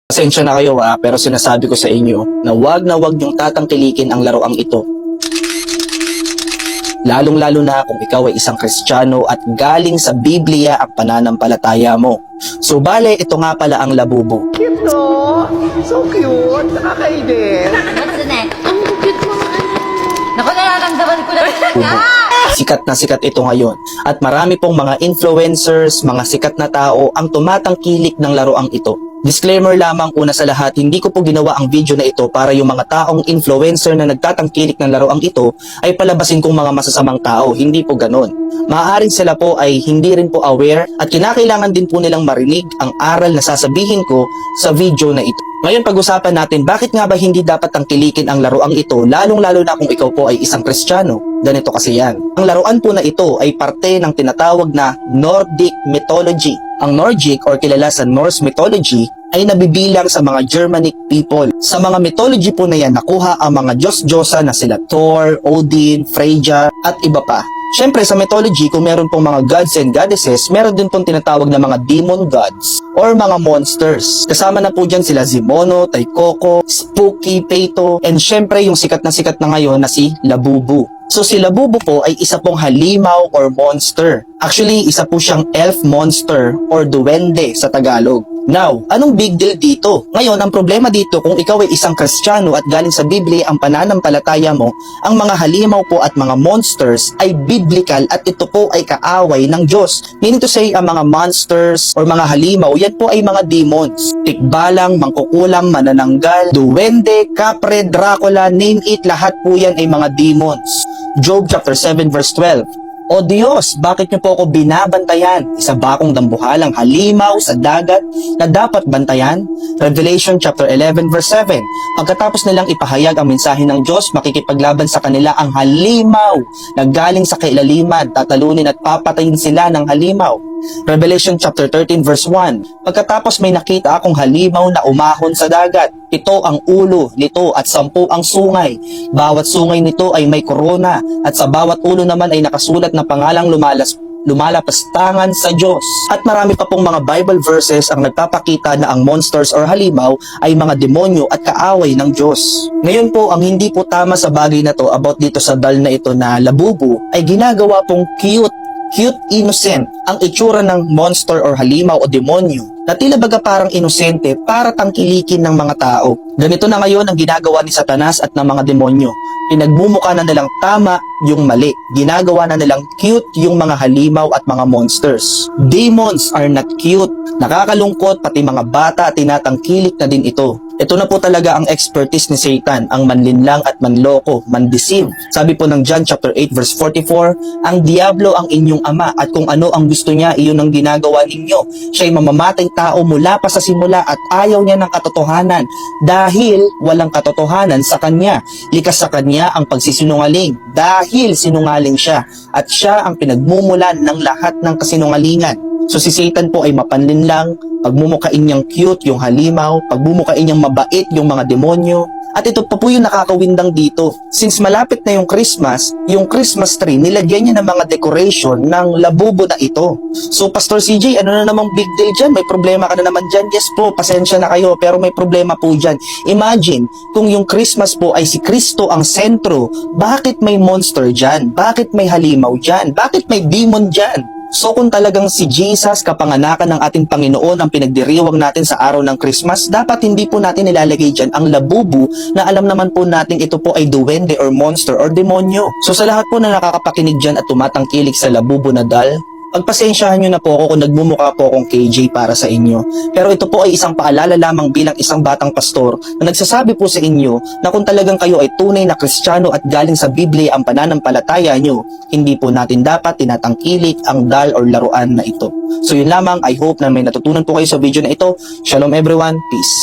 Pasensya na kayo pero sinasabi ko sa inyo na wag niyong tatangkilikin ang laruang ito. Lalong-lalo na kung ikaw ay isang Kristiyano at galing sa Biblia ang pananampalataya mo. So bale, ito nga pala ang labubo. Cute, no? So cute. Nakakainis. What's the next? Ang cute mo. Naku, nararamdaman ko na talaga. Sikat na sikat ito ngayon at marami pong mga influencers, mga sikat na tao ang tumatangkilik ng laruang ito. Disclaimer lamang, una sa lahat, hindi ko po ginawa ang video na ito para yung mga taong influencer na nagtatangkilik ng laruang ito ay palabasin kong mga masasamang tao. Hindi po ganon. Maaaring sila po ay hindi rin po aware at kinakailangan din po nilang marinig ang aral na sasabihin ko sa video na ito. Ngayon pag-usapan natin bakit nga ba hindi dapat tangkilikin ang laruang ito, lalong-lalo na kung ikaw po ay isang Kristiyano. Ganito kasi yan. Ang laruan po na ito ay parte ng tinatawag na Nordic mythology. Ang Nordic or kilala sa Norse mythology ay nabibilang sa mga Germanic people. Sa mga mythology po na yan, nakuha ang mga Diyos-Diyosa na sila Thor, Odin, Freyja at iba pa. Siyempre sa mythology, kung meron pong mga gods and goddesses, meron din pong tinatawag na mga demon gods or mga monsters. Kasama na po dyan sila Zimono, Taikoko, Spooky, Peito, and siyempre yung sikat na ngayon na si Labubu. So si Labubu po ay isa pong halimaw or monster. Actually, isa po siyang elf monster or duwende sa Tagalog. Now, anong big deal dito? Ngayon, ang problema dito kung ikaw ay isang Kristiyano at galing sa Biblia ang pananampalataya mo, ang mga halimaw po at mga monsters ay biblical at ito po ay kaaway ng Diyos. Meaning to say, ang mga monsters or mga halimaw, yan po ay mga demons. Tikbalang, mangkukulam, manananggal, duwende, kapre, Dracula, name it, lahat po yan ay mga demons. Job chapter 7 verse 12. O Diyos, bakit niyo po ako binabantayan? Isa ba akong dambuhalang halimaw sa dagat na dapat bantayan? Revelation chapter 11 verse 7. Pagkatapos nilang ipahayag ang mensahe ng Diyos, makikipaglaban sa kanila ang halimaw na galing sa kailaliman, tatalunin at papatayin sila ng halimaw. Revelation chapter 13 verse 1. Pagkatapos may nakita akong halimaw na umahon sa dagat. 7 ang ulo nito at 10 ang sungay. Bawat sungay nito ay may korona at sa bawat ulo naman ay nakasulat na pangalang lumalapastangan sa Diyos. At marami pa pong mga Bible verses ang nagpapakita na ang monsters or halimaw ay mga demonyo at kaaway ng Diyos. Ngayon po, ang hindi po tama sa bagay na to about dito sa doll na ito na Labubu ay ginagawa pong cute, innocent ang itsura ng monster or halimaw o demonyo na tila baga parang inosente para tangkilikin ng mga tao. Ganito na ngayon ang ginagawa ni Satanas at ng mga demonyo. Pinagmumukha na nilang tama yung mali. Ginagawa na nilang cute yung mga halimaw at mga monsters. Demons are not cute. Nakakalungkot, pati mga bata tinatangkilik na din ito. Ito na po talaga ang expertise ni Satan, ang manlinlang at manloko, mandeceive. Sabi po ng John chapter 8 verse 44, ang diablo ang inyong ama at kung ano ang gusto niya, iyon ang ginagawa ninyo. Siya'y mamamatay tao mula pa sa simula at ayaw niya ng katotohanan dahil walang katotohanan sa kanya. Likas sa kanya ang pagsisinungaling dahil sinungaling siya at siya ang pinagmumulan ng lahat ng kasinungalingan. So si Satan po ay mapanlinlang, pagmumukain niyang cute yung halimaw, pagmumukain niyang mabait yung mga demonyo. At ito pa po yung nakakawindang dito. Since malapit na yung Christmas tree, nilagyan niya ng mga decoration ng Labubu na ito. So Pastor CJ, ano na namang big deal dyan? May problema ka na naman dyan? Yes po, pasensya na kayo, pero may problema po dyan. Imagine, kung yung Christmas po ay si Kristo ang sentro, bakit may monster dyan? Bakit may halimaw dyan? Bakit may demon dyan? So kung talagang si Jesus, kapanganakan ng ating Panginoon, ang pinagdiriwang natin sa araw ng Christmas, dapat hindi po natin nilalagay dyan ang Labubu na alam naman po natin ito po ay duwende or monster or demonyo. So sa lahat po na nakakapakinig dyan at tumatangkilik sa Labubu na doll, pagpasensyahan nyo na po ako kung nagmumukha po akong KJ para sa inyo. Pero ito po ay isang paalala lamang bilang isang batang pastor na nagsasabi po sa inyo na kung talagang kayo ay tunay na Kristiyano at galing sa Biblia ang pananampalataya nyo, hindi po natin dapat tinatangkilik ang doll or laruan na ito. So yun lamang, I hope na may natutunan po kayo sa video na ito. Shalom everyone, peace.